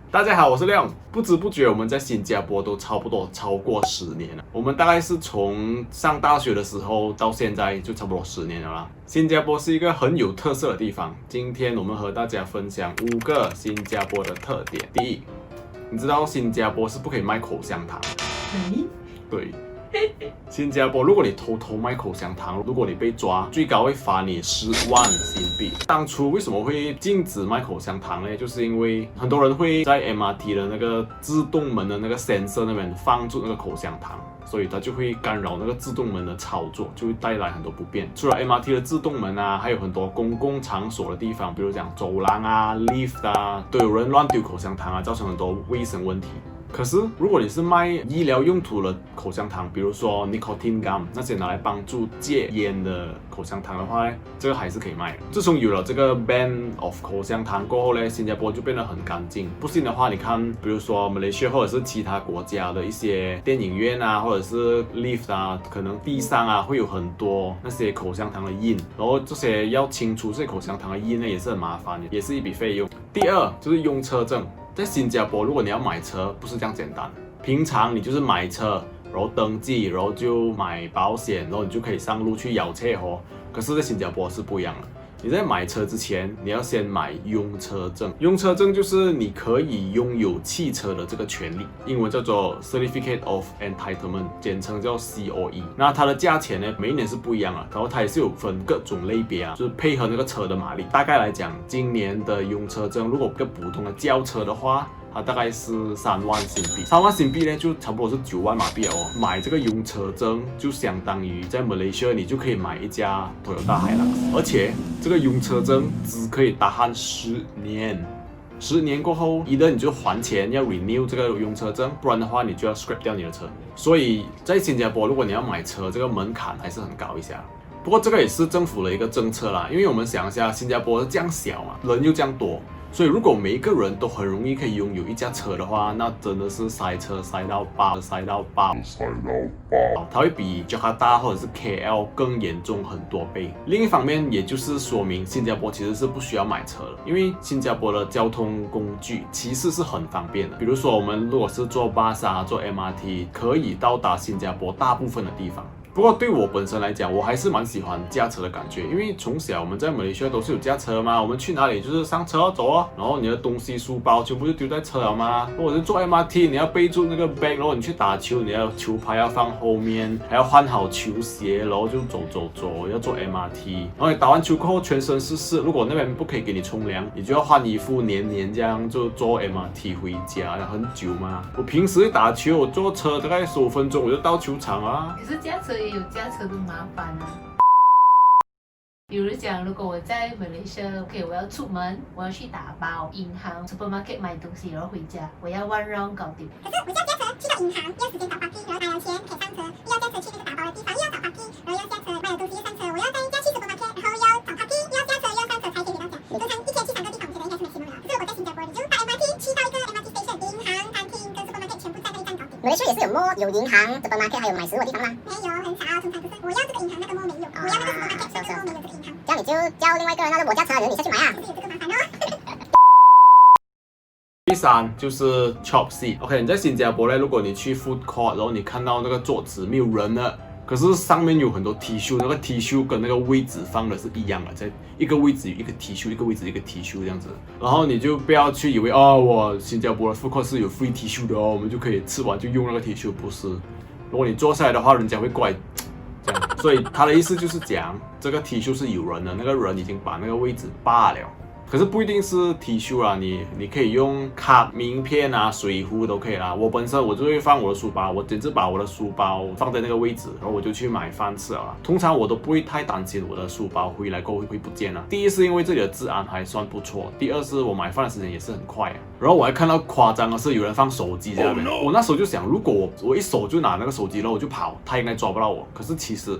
大家好，我是亮。不知不觉我们在新加坡都差不多超过10年了。我们大概是从上大学的时候到现在就差不多10年了啦。新加坡是一个很有特色的地方。今天我们和大家分享5个新加坡的特点。第一，你知道新加坡是不可以卖口香糖？对。新加坡，如果你偷偷卖口香糖，如果你被抓，最高会罚你10万新币。当初为什么会禁止卖口香糖呢？就是因为很多人会在 MRT 的那个自动门的那个 sensor 那边放住那个口香糖，所以它就会干扰那个自动门的操作，就会带来很多不便。除了 MRT 的自动门啊，还有很多公共场所的地方，比如讲走廊啊、lift 啊，都有人乱丢口香糖啊，造成很多卫生问题。可是，如果你是卖医疗用途的口香糖，比如说 nicotine gum 那些拿来帮助戒烟的口香糖的话，这个还是可以卖的。自从有了这个 ban of 口香糖过后呢，新加坡就变得很干净。不信的话，你看，比如说马来西亚或者是其他国家的一些电影院啊，或者是 lift 啊，可能地上啊会有很多那些口香糖的印，然后这些要清除这些口香糖的印呢，也是很麻烦的，也是一笔费用。第二就是用车证。在新加坡，如果你要买车，不是这样简单。平常你就是买车，然后登记，然后就买保险，然后你就可以上路去摇车哦。可是，在新加坡是不一样的。你在买车之前，你要先买用车证。用车证就是你可以拥有汽车的这个权利，英文叫做 Certificate of Entitlement， 简称叫 COE。那它的价钱呢，每一年是不一样的，然后它也是有分各种类别啊，就是配合那个车的马力。大概来讲，今年的用车证，如果一个普通的轿车的话，它大概是3万新币，3万新币呢就差不多是9万马币哦。买这个用车证就相当于在马来西亚你就可以买一架 Toyota Hilux， 而且这个用车证只可以打鼾10年。10年过后，一的你就还钱要 renew 这个用车证，不然的话你就要 scrap 掉你的车。所以在新加坡，如果你要买车，这个门槛还是很高一下。不过这个也是政府的一个政策啦，因为我们想一下，新加坡这样小嘛，人又这样多。所以，如果每一个人都很容易可以拥有一架车的话，那真的是塞车塞到爆，它会比加拿大或者是 KL 更严重很多倍。另一方面，也就是说明新加坡其实是不需要买车的，因为新加坡的交通工具其实是很方便的。比如说，我们如果是坐巴士、坐 MRT， 可以到达新加坡大部分的地方。不过对我本身来讲，我还是蛮喜欢驾车的感觉，因为从小我们在马来西亚都是有驾车嘛，我们去哪里就是上车走哦，然后你的东西书包全部就丢在车了嘛，或者是坐 MRT， 你要背住那个 bag， 然后你去打球，你要球拍要放后面，还要换好球鞋，然后就走，要坐 MRT， 然后你打完球过后全身是湿，如果那边不可以给你冲凉，你就要换衣服，黏这样就坐 MRT 回家，很久嘛。我平时打球，我坐车大概15分钟我就到球场啊。可是驾车也有驾车的麻烦啊。比如讲，如果我在马来西亚 ，OK， 我要出门，我要去打包，银行 supermarket 买东西，然后回家，我要1 round 搞定。可是我要驾车去到银行，要时间找 parking， 然后拿了钱可以上车，又要驾车去那个打包的地方，又要找 parking， 然后要驾车买了东西又上车，我要再去 supermarket， 然后要找 parking， 又要驾车又要上车才可以回到家。通常一天去3个地方，我觉得应该是 maximum 了。可是我在新加坡，你就搭 MRT 去到一个 MRT station， 银行、parking 跟 supermarket 全部在那一站搞定。马来西亚也是有银行、supermarket 还有买食物的地方吗？没有，很少，通常就是我要这个银行，那个没有；我要那个 supermarket， 那个没有这个银行。这样你就叫另外一个人，那是我驾车，你下去买啊。就是有这个麻烦哦。第三就是 chop seat。OK， 你在新加坡呢，如果你去 food court， 然后你看到那个桌子没有人了，可是上面有很多 T 恤，那个 T 恤跟那个位置放的是一样的，在一个位置有一个 T 恤，一个位置一个 T 恤这样子。然后你就不要去以为我新加坡的 food court 是有 free T 恤的哦，我们就可以吃完就用那个 T 恤，不是。如果你坐下来的话，人家会过来。这样，所以他的意思就是讲，这个 T 恤是有人的，那个人已经把那个位置霸了。可是不一定是 T 恤啦，你可以用卡、名片啊、水壶都可以啦。我本身我就会放我的书包，我简直把我的书包放在那个位置，然后我就去买饭吃了啦。通常我都不会太担心我的书包回来过后会不见了。第一是因为这里的治安还算不错，第二是我买饭的时间也是很快啊。然后我还看到夸张的是有人放手机在那边，我那时候就想，如果我一手就拿那个手机，然后我就跑，他应该抓不到我。可是其实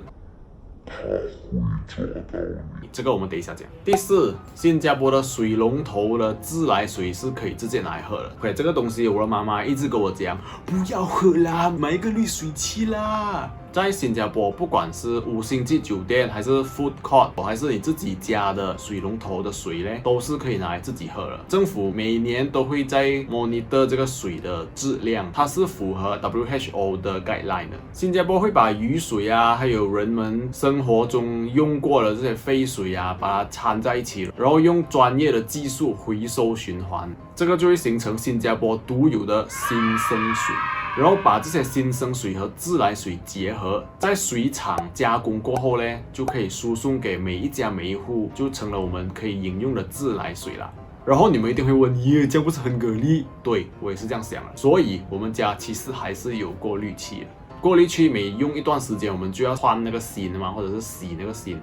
这个我们等一下讲。第四，新加坡的水龙头的自来水是可以直接拿来喝的。OK， 这个东西我的妈妈一直跟我讲，不要喝啦，买一个滤水器啦。在新加坡，不管是5星级酒店，还是 food court， 还是你自己家的水龙头的水呢，都是可以拿来自己喝的。政府每年都会在 monitor 这个水的质量，它是符合 WHO 的 guideline 的。新加坡会把雨水啊，还有人们生活中用过的这些废水啊，把它掺在一起，然后用专业的技术回收循环，这个就会形成新加坡独有的新生水。然后把这些新生水和自来水结合，在水厂加工过后呢，就可以输送给每一家每一户，就成了我们可以饮用的自来水啦。然后你们一定会问，耶，这样不是很给力？对，我也是这样想的。所以我们家其实还是有过滤器的。过滤器每用一段时间，我们就要换那个芯嘛，或者是洗那个芯。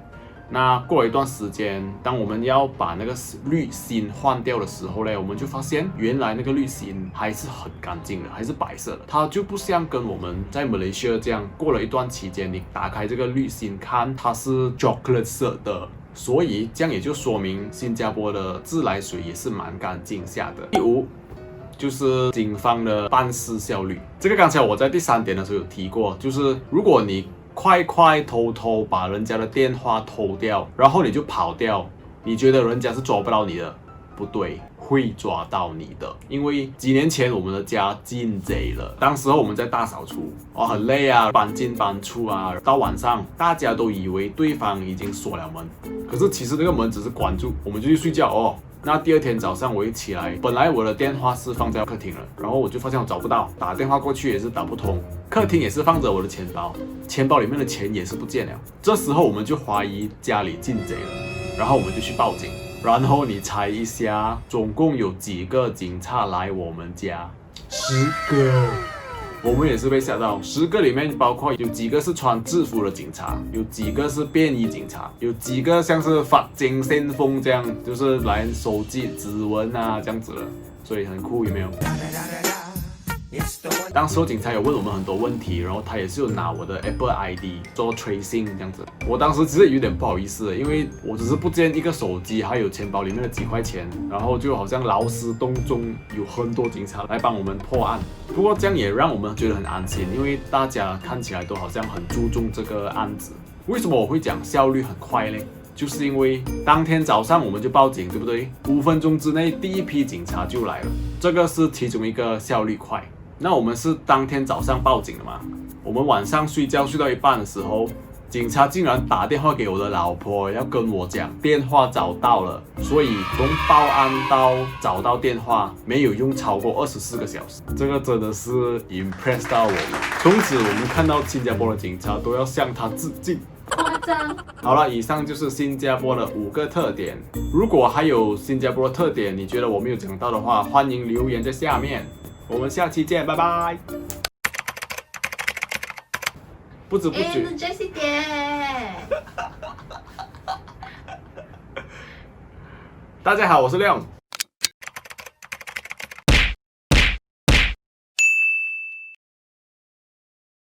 那过了一段时间，当我们要把那个滤芯换掉的时候呢，我们就发现原来那个滤芯还是很干净的，还是白色的。它就不像跟我们在马来西亚这样，过了一段期间，你打开这个滤芯看它是 chocolate 色的。所以这样也就说明新加坡的自来水也是蛮干净下的。第5就是警方的办事效率。这个刚才我在第3点的时候有提过，就是如果你快偷偷把人家的电话偷掉，然后你就跑掉，你觉得人家是抓不到你的？不对，会抓到你的。因为几年前我们的家进贼了，当时候我们在大扫除，很累啊，搬进搬出啊，到晚上大家都以为对方已经锁了门，可是其实那个门只是关住，我们就去睡觉哦。那第2天早上我一起来，本来我的电话是放在客厅了，然后我就发现我找不到，打电话过去也是打不通，客厅也是放着我的钱包，钱包里面的钱也是不见了。这时候我们就怀疑家里进贼了，然后我们就去报警。然后你猜一下，总共有几个警察来我们家？10个。我们也是被吓到，10个里面包括有几个是穿制服的警察，有几个是便衣警察，有几个像是法警先锋这样，就是来收集指纹啊这样子的，所以很酷，有没有？当时警察有问我们很多问题，然后他也是有拿我的 Apple ID 做 tracing 这样子。我当时其实有点不好意思，因为我只是不见一个手机，还有钱包里面的几块钱，然后就好像劳师动众，有很多警察来帮我们破案。不过这样也让我们觉得很安心，因为大家看起来都好像很注重这个案子。为什么我会讲效率很快呢？就是因为当天早上我们就报警，对不对？5分钟之内第一批警察就来了，这个是其中一个效率快。那我们是当天早上报警的嘛？我们晚上睡觉睡到一半的时候，警察竟然打电话给我的老婆，要跟我讲电话找到了。所以从报案到找到电话，没有用超过24个小时。这个真的是 impress 到我们。从此我们看到新加坡的警察都要向他致敬。夸张。好了，以上就是新加坡的5个特点。如果还有新加坡的特点，你觉得我没有讲到的话，欢迎留言在下面。我们下期见，拜拜。不知不觉，是 Jessie 姐。大家好，我是亮。